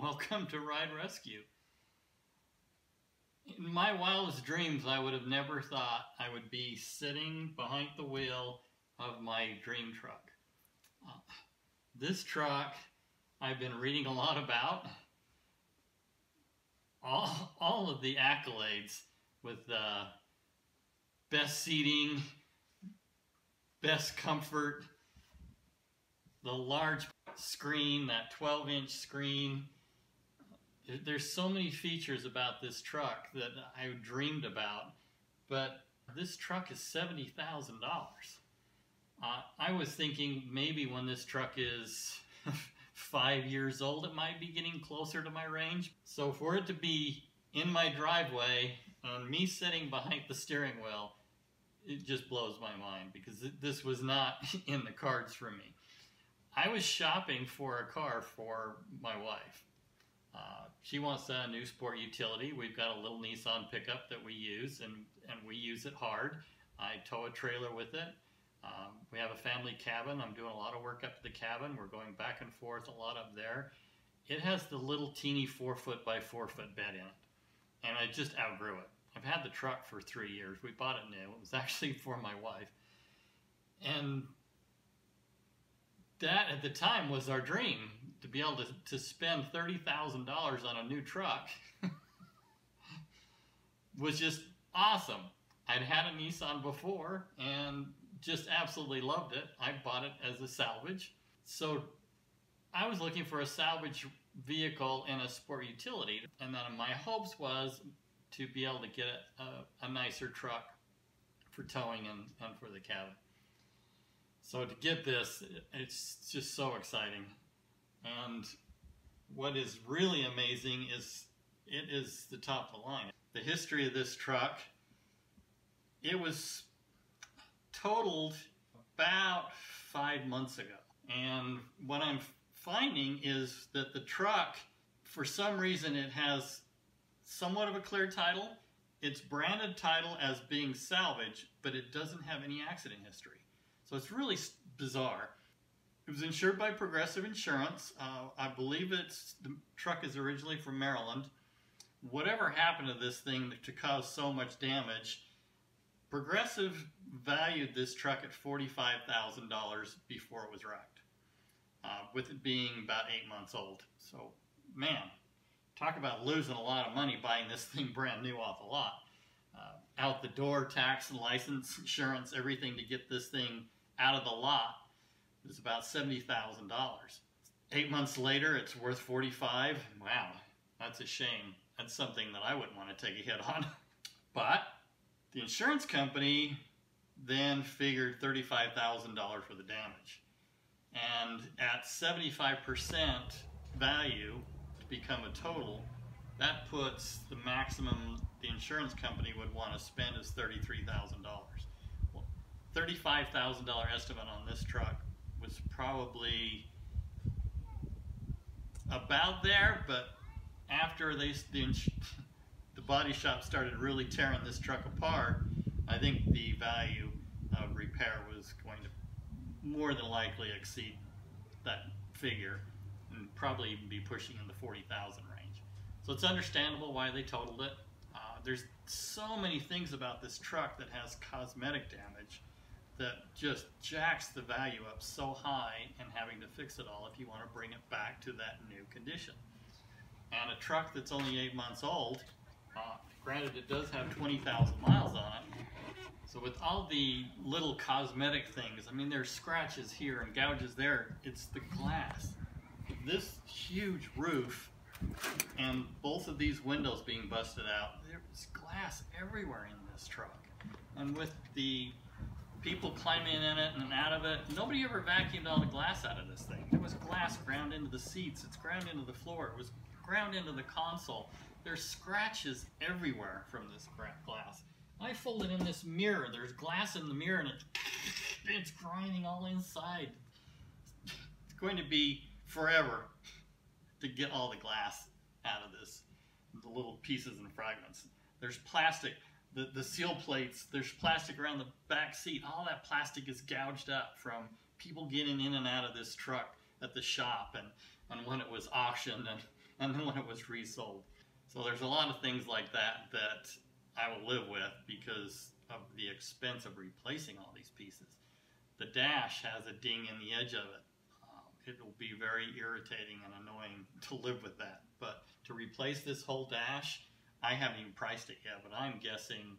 Welcome to Ride Rescue. In my wildest dreams, I would have never thought I would be sitting behind the wheel of my dream truck. This truck I've been reading a lot about. All of the accolades with best seating, best comfort, the large screen, that 12-inch screen. There's so many features about this truck that I dreamed about, but this truck is $70,000. I was thinking maybe when this truck is 5 years old, it might be getting closer to my range. So for it to be in my driveway and me sitting behind the steering wheel, it just blows my mind because this was not in the cards for me. I was shopping for a car for my wife. She wants a new sport utility. We've got a little Nissan pickup that we use, and we use it hard. I tow a trailer with it. We have a family cabin. I'm doing a lot of work up at the cabin. We're going back and forth a lot up there. It has the little teeny 4-foot by 4-foot bed in it, and I just outgrew it. I've had the truck for 3 years. We bought it new. It was actually for my wife. And that at the time was our dream, to be able to spend $30,000 on a new truck. Was just awesome. I'd had a Nissan before and just absolutely loved it. I bought it as a salvage. So I was looking for a salvage vehicle in a sport utility, and then my hopes was to be able to get a nicer truck for towing and for the cabin. So to get this, it's just so exciting. And what is really amazing is it is the top of the line. The history of this truck, it was totaled about 5 months ago. And what I'm finding is that the truck, for some reason, it has somewhat of a clear title. It's branded title as being salvage, but it doesn't have any accident history. So it's really bizarre. It was insured by Progressive Insurance. I believe the truck is originally from Maryland. Whatever happened to this thing to cause so much damage, Progressive valued this truck at $45,000 before it was wrecked, with it being about 8 months old. So, man, talk about losing a lot of money buying this thing brand new off the lot. Out the door, tax and license, insurance, everything to get this thing out of the lot is about $70,000. 8 months later, it's worth $45,000. Wow, that's a shame. That's something that I wouldn't want to take a hit on. But the insurance company then figured $35,000 for the damage. And at 75% value to become a total, that puts the maximum the insurance company would want to spend is $33,000. Well, $35,000 estimate on this truck was probably about there, but after the body shop started really tearing this truck apart, I think the value of repair was going to more than likely exceed that figure and probably even be pushing in the $40,000 range. So it's understandable why they totaled it. There's so many things about this truck that has cosmetic damage that just jacks the value up so high, and having to fix it all if you want to bring it back to that new condition. And a truck that's only 8 months old, granted it does have 20,000 miles on it, so with all the little cosmetic things, I mean there's scratches here and gouges there, it's the glass. This huge roof and both of these windows being busted out, there's glass everywhere in this truck. And with the people climbing in it and out of it, nobody ever vacuumed all the glass out of this thing. There was glass ground into the seats, it's ground into the floor, it was ground into the console. There's scratches everywhere from this glass. I folded in this mirror, there's glass in the mirror and it's grinding all inside. It's going to be forever to get all the glass out of this, the little pieces and fragments. There's plastic, the seal plates, there's plastic around the back seat. All that plastic is gouged up from people getting in and out of this truck at the shop, and when it was auctioned, and then when it was resold. So there's a lot of things like that that I will live with because of the expense of replacing all these pieces. The dash has a ding in the edge of it. It will be very irritating and annoying to live with that. But to replace this whole dash, I haven't even priced it yet, but I'm guessing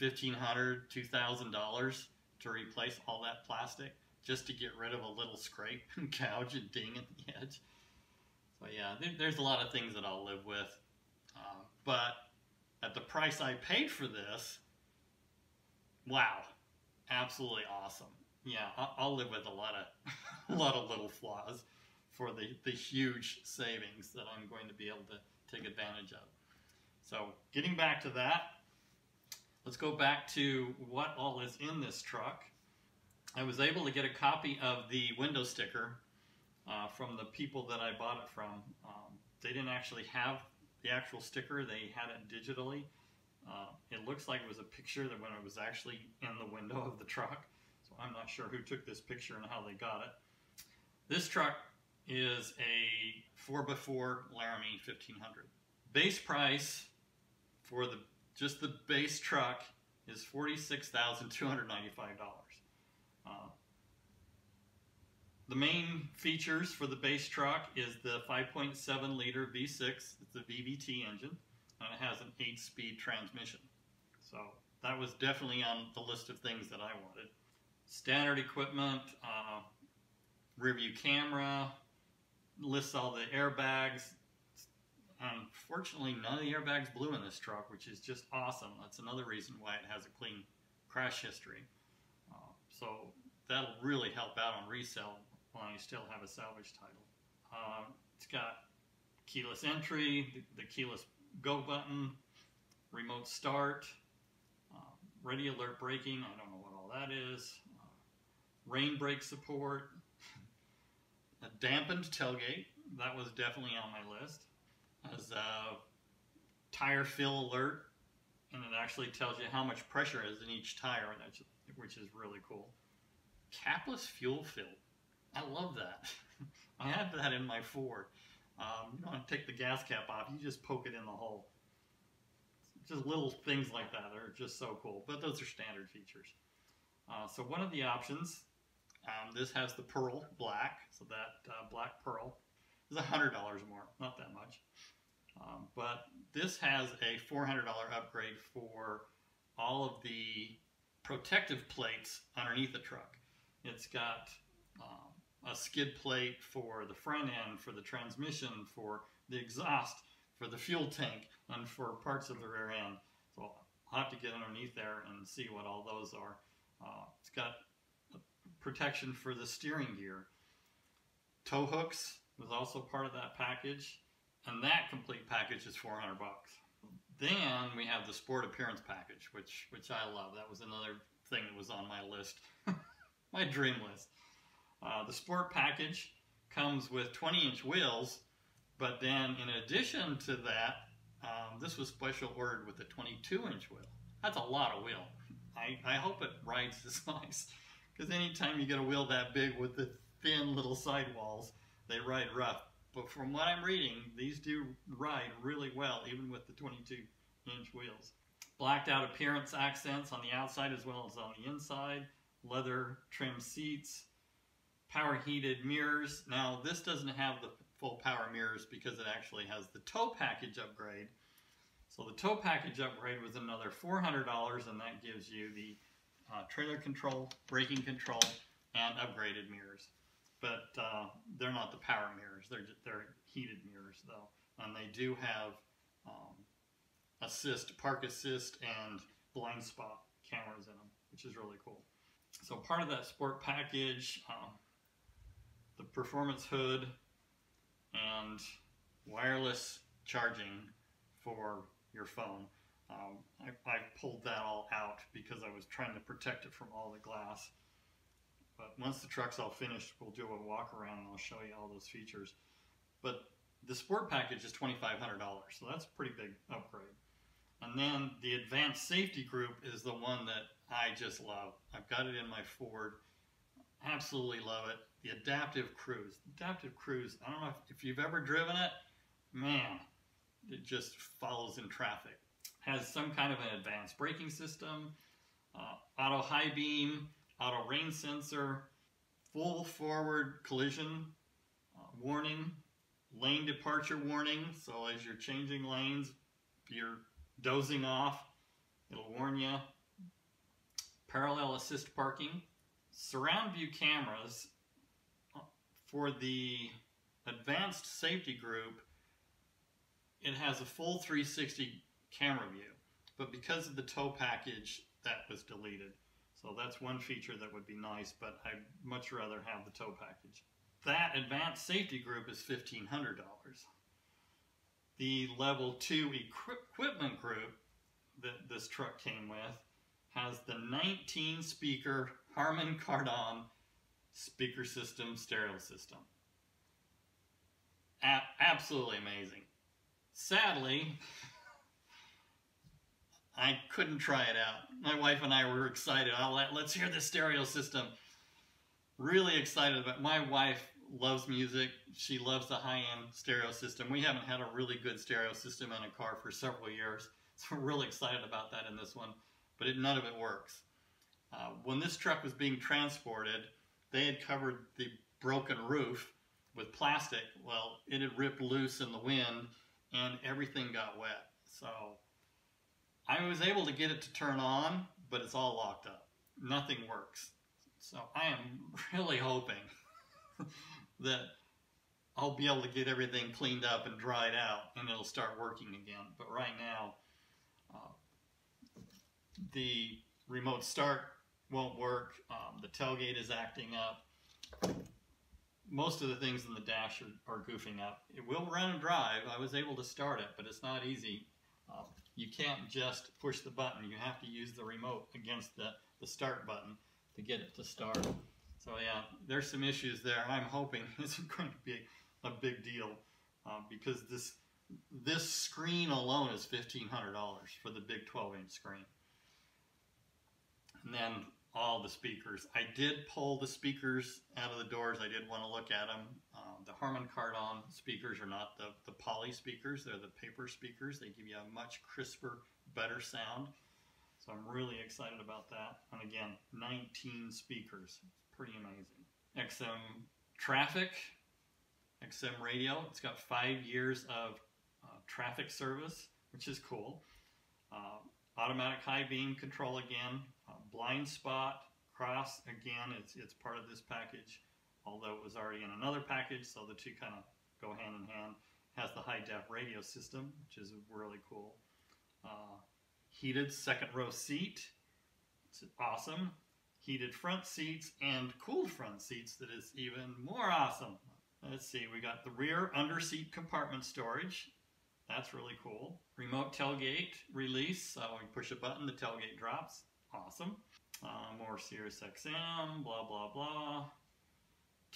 $1,500, $2,000 to replace all that plastic just to get rid of a little scrape and gouge and ding at the edge. So yeah, there's a lot of things that I'll live with. But at the price I paid for this, wow, absolutely awesome. Yeah, I'll live with a lot of little flaws for the huge savings that I'm going to be able to take advantage of. So getting back to that, let's go back to what all is in this truck. I was able to get a copy of the window sticker from the people that I bought it from. They didn't actually have the actual sticker, they had it digitally. It looks like it was a picture that when it was actually in the window of the truck. So I'm not sure who took this picture and how they got it. This truck is a 4x4 Laramie 1500. Base price for just the base truck is $46,295. The main features for the base truck is the 5.7 liter V6. It's a VVT engine, and it has an 8-speed transmission. So that was definitely on the list of things that I wanted. Standard equipment, rear view camera, lists all the airbags. Unfortunately, none of the airbags blew in this truck, which is just awesome. That's another reason why it has a clean crash history. So that'll really help out on resale while you still have a salvage title. It's got keyless entry, the keyless go button, remote start, ready alert braking, I don't know what all that is, rain brake support, a dampened tailgate, that was definitely on my list, has a tire fill alert, and it actually tells you how much pressure is in each tire, which is really cool. Capless fuel fill. I love that. I had that in my Ford. You don't take the gas cap off, you just poke it in the hole. Just little things like that are just so cool, but those are standard features. So one of the options, this has the pearl black, so that black pearl is $100 more, not that much. But this has a $400 upgrade for all of the protective plates underneath the truck. It's got a skid plate for the front end, for the transmission, for the exhaust, for the fuel tank, and for parts of the rear end. So I'll have to get underneath there and see what all those are. It's got protection for the steering gear. Tow hooks was also part of that package, and that complete package is $400. Then we have the sport appearance package, which I love. That was another thing that was on my list, my dream list. The sport package comes with 20-inch wheels, but then in addition to that, this was special ordered with a 22-inch wheel. That's a lot of wheel. I hope it rides this nice, because anytime you get a wheel that big with the thin little sidewalls, they ride rough. But from what I'm reading, these do ride really well, even with the 22-inch wheels. Blacked out appearance accents on the outside as well as on the inside, leather trim seats, power heated mirrors. Now this doesn't have the full power mirrors because it actually has the tow package upgrade. So the tow package upgrade was another $400, and that gives you the trailer control, braking control, and upgraded mirrors. But they're not the power mirrors, they're heated mirrors though. And they do have park assist and blind spot cameras in them, which is really cool. So part of that sport package, the performance hood and wireless charging for your phone. I pulled that all out because I was trying to protect it from all the glass. But once the truck's all finished, we'll do a walk around and I'll show you all those features. But the sport package is $2,500, so that's a pretty big upgrade. And then the advanced safety group is the one that I just love. I've got it in my Ford. Absolutely love it. the Adaptive Cruise. Adaptive Cruise, I don't know if you've ever driven it, man, it just follows in traffic. Has some kind of an advanced braking system, auto high beam, auto rain sensor, full forward collision warning, lane departure warning, so as you're changing lanes, if you're dozing off, it'll warn you. Parallel assist parking, surround view cameras. For the advanced safety group, it has a full 360 camera view, but because of the tow package, that was deleted. So that's one feature that would be nice, but I'd much rather have the tow package. That advanced safety group is $1,500. The level 2 equipment group that this truck came with has the 19 speaker Harman Kardon speaker system, stereo system. Absolutely amazing. Sadly, I couldn't try it out. My wife and I were excited. Let's hear the stereo system. Really excited about it. My wife loves music. She loves the high-end stereo system. We haven't had a really good stereo system in a car for several years, so we're really excited about that in this one, but none of it works. When this truck was being transported, they had covered the broken roof with plastic. Well, it had ripped loose in the wind and everything got wet. So I was able to get it to turn on, but it's all locked up. Nothing works. So I am really hoping that I'll be able to get everything cleaned up and dried out and it'll start working again. But right now, the remote start won't work. The tailgate is acting up. Most of the things in the dash are goofing up. It will run and drive. I was able to start it, but it's not easy. You can't just push the button. You have to use the remote against the start button to get it to start. So yeah, there's some issues there. I'm hoping it's going to be a big deal because this screen alone is $1,500 for the big 12-inch screen. And then all the speakers. I did pull the speakers out of the doors. I did want to look at them. The Harman Kardon speakers are not the poly speakers. They're the paper speakers. They give you a much crisper, better sound. So I'm really excited about that. And again, 19 speakers. It's pretty amazing. XM traffic, XM radio. It's got 5 years of traffic service, which is cool. Automatic high beam control again. Blind spot, cross again. It's part of this package, although it was already in another package, so the two kind of go hand in hand. Has the high def radio system, which is really cool. Heated second row seat. It's awesome. Heated front seats and cooled front seats that is even more awesome. Let's see, we got the rear under seat compartment storage. That's really cool. Remote tailgate release, so we push a button, the tailgate drops. Awesome. More Sirius XM, blah, blah, blah.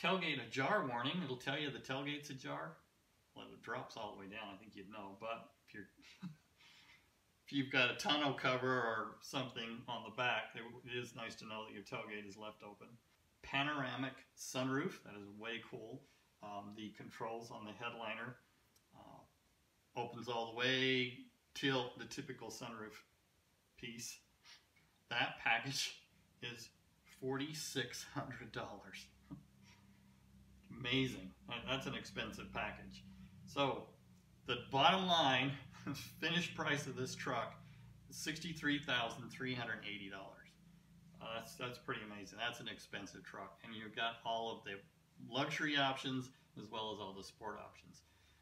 Tailgate ajar warning. It'll tell you the tailgate's ajar. Well, it drops all the way down. I think you'd know. But if you've got a tonneau cover or something on the back, it is nice to know that your tailgate is left open. Panoramic sunroof. That is way cool. The controls on the headliner opens all the way till the typical sunroof piece. That package is $4,600. Amazing. That's an expensive package. So the bottom line, finished price of this truck is $63,380. That's pretty amazing. That's an expensive truck. And you've got all of the luxury options as well as all the sport options.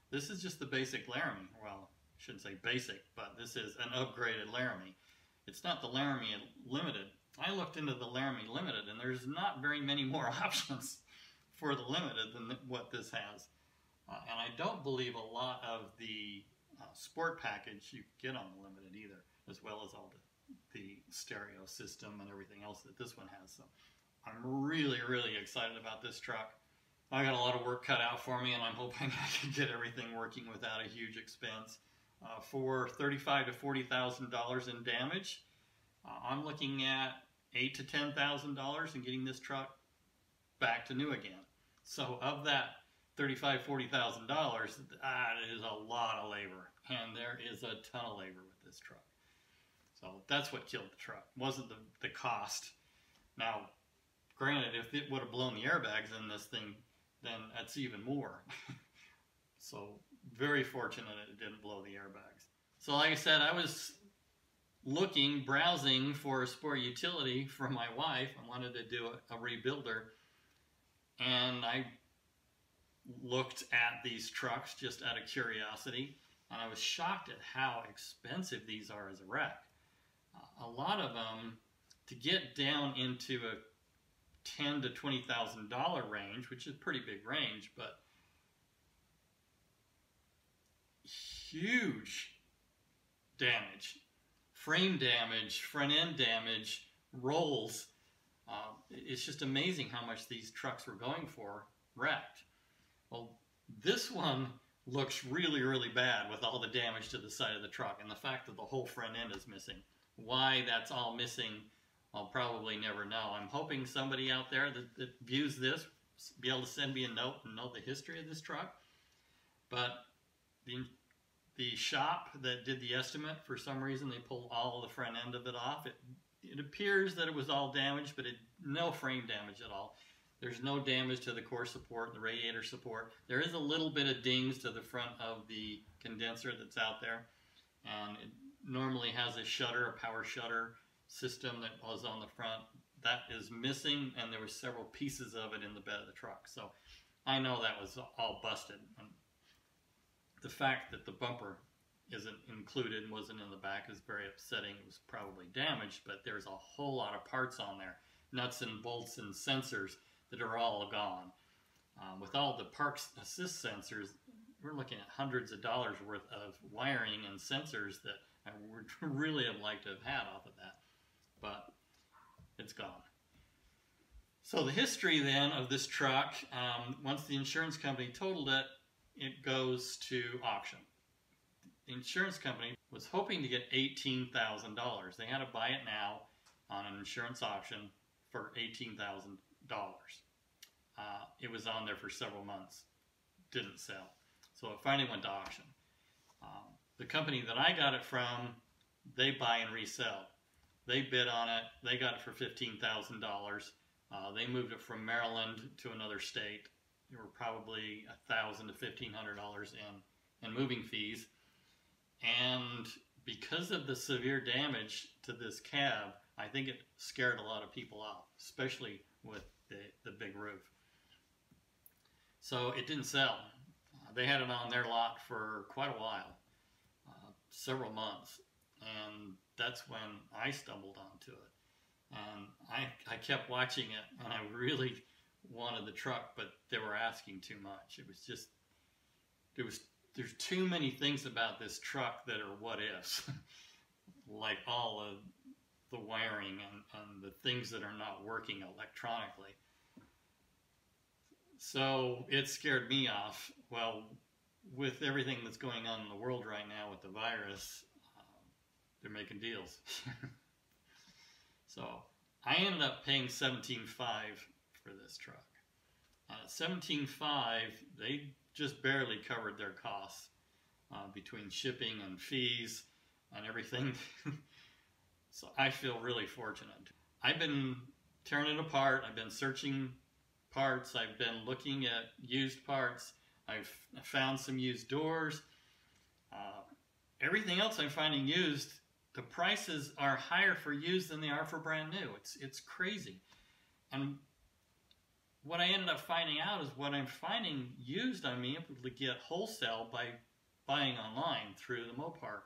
This is just the basic Laramie. Well, I shouldn't say basic, but this is an upgraded Laramie. It's not the Laramie Limited. I looked into the Laramie Limited, and there's not very many more options for the Limited than what this has. And I don't believe a lot of the sport package you get on the Limited either, as well as all the stereo system and everything else that this one has. So I'm really, really excited about this truck. I got a lot of work cut out for me, and I'm hoping I can get everything working without a huge expense. For $35,000 to $40,000 in damage, I'm looking at $8,000 to $10,000 in getting this truck back to new again. So of that $35,000, $40,000, that is a lot of labor, and there is a ton of labor with this truck. So that's what killed the truck. It wasn't the cost. Now, granted, if it would have blown the airbags in this thing, then that's even more. So very fortunate it didn't blow the airbags. So like I said, I was browsing for a sport utility for my wife. I wanted to do a rebuilder, and I looked at these trucks just out of curiosity, and I was shocked at how expensive these are as a wreck. A lot of them, to get down into a $10,000 to $20,000 range, which is a pretty big range, but huge damage, frame damage, front end damage, rolls. It's just amazing how much these trucks were going for wrecked. Well, this one looks really, really bad with all the damage to the side of the truck and the fact that the whole front end is missing. Why that's all missing, I'll probably never know. I'm hoping somebody out there that views this be able to send me a note and know the history of this truck. But the shop that did the estimate, for some reason they pulled all the front end of it off. It appears that it was all damaged, but no frame damage at all. There's no damage to the core support, the radiator support. There is a little bit of dings to the front of the condenser that's out there, and it normally has a shutter, a power shutter system that was on the front. That is missing, and there were several pieces of it in the bed of the truck. So I know that was all busted. And the fact that the bumper isn't included and wasn't in the back is very upsetting. It was probably damaged, but there's a whole lot of parts on there. Nuts and bolts and sensors that are all gone. With all the park assist sensors, we're looking at hundreds of dollars worth of wiring and sensors that I would really have liked to have had off of that, but it's gone. So the history then of this truck, once the insurance company totaled it, it goes to auction. The insurance company was hoping to get $18,000. They had to buy it now on an insurance auction for $18,000. It was on there for several months, didn't sell. So it finally went to auction. The company that I got it from, they buy and resell. They bid on it. They got it for $15,000. They moved it from Maryland to another state. There were probably $1,000 to $1,500 in moving fees. And because of the severe damage to this cab, I think it scared a lot of people off, especially with the big roof. So it didn't sell. They had it on their lot for quite a while, several months, and that's when I stumbled onto it. And I kept watching it, and I really wanted the truck, but they were asking too much. It was just, there's too many things about this truck that are what ifs, like all of the wiring and the things that are not working electronically. So it scared me off. Well, with everything that's going on in the world right now with the virus, they're making deals. So I ended up paying $17,500 for this truck. At $17,500, they just barely covered their costs between shipping and fees and everything. So I feel really fortunate. I've been tearing it apart. I've been searching parts. I've been looking at used parts. I've found some used doors. Everything else I'm finding used, the prices are higher for used than they are for brand new. It's crazy. And what I ended up finding out is what I'm finding used, I'm able to get wholesale by buying online through the Mopar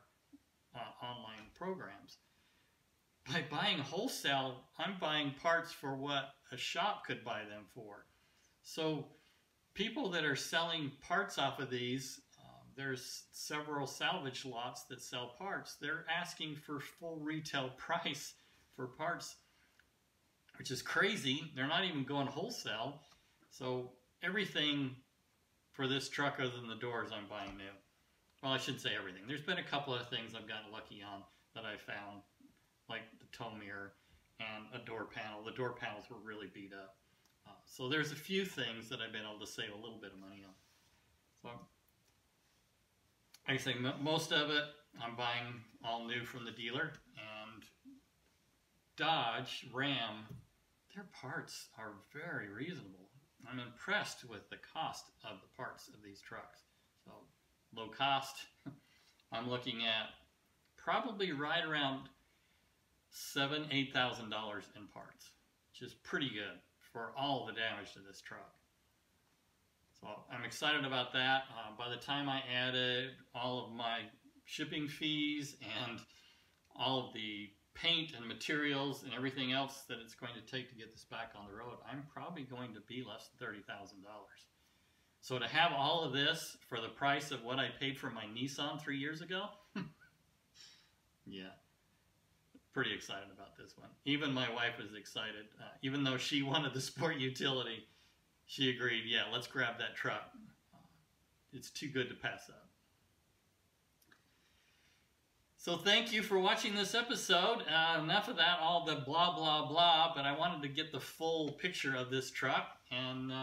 online programs. By buying wholesale, I'm buying parts for what a shop could buy them for. So people that are selling parts off of these, there's several salvage lots that sell parts. They're asking for full retail price for parts, which is crazy. They're not even going wholesale. So everything for this truck other than the doors I'm buying new. Well, I shouldn't say everything. There's been a couple of things I've gotten lucky on that I found, like the tow mirror and a door panel. The door panels were really beat up. So there's a few things that I've been able to save a little bit of money on. So like I say, most of it I'm buying all new from the dealer. And Dodge, Ram, their parts are very reasonable. I'm impressed with the cost of the parts of these trucks. So low cost, I'm looking at probably right around $7,000–8,000 in parts, which is pretty good for all the damage to this truck. So I'm excited about that. By the time I added all of my shipping fees and all of the paint and materials and everything else that it's going to take to get this back on the road, I'm probably going to be less than $30,000. So to have all of this for the price of what I paid for my Nissan 3 years ago, yeah, pretty excited about this one. Even my wife was excited. Even though she wanted the sport utility, she agreed, yeah, let's grab that truck. It's too good to pass up. So thank you for watching this episode. Enough of that, all the blah, blah, blah, but I wanted to get the full picture of this truck. And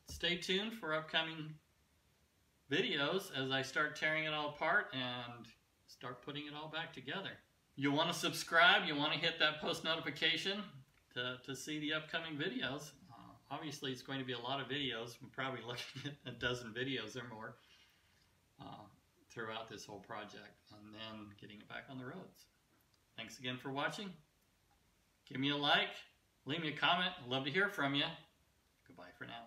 stay tuned for upcoming videos as I start tearing it all apart and start putting it all back together. You want to subscribe, you want to hit that post notification to see the upcoming videos. Obviously, it's going to be a lot of videos. I'm probably looking at a dozen videos or more throughout this whole project, and then getting it back on the roads. Thanks again for watching. Give me a like, leave me a comment. I'd love to hear from you. Goodbye for now.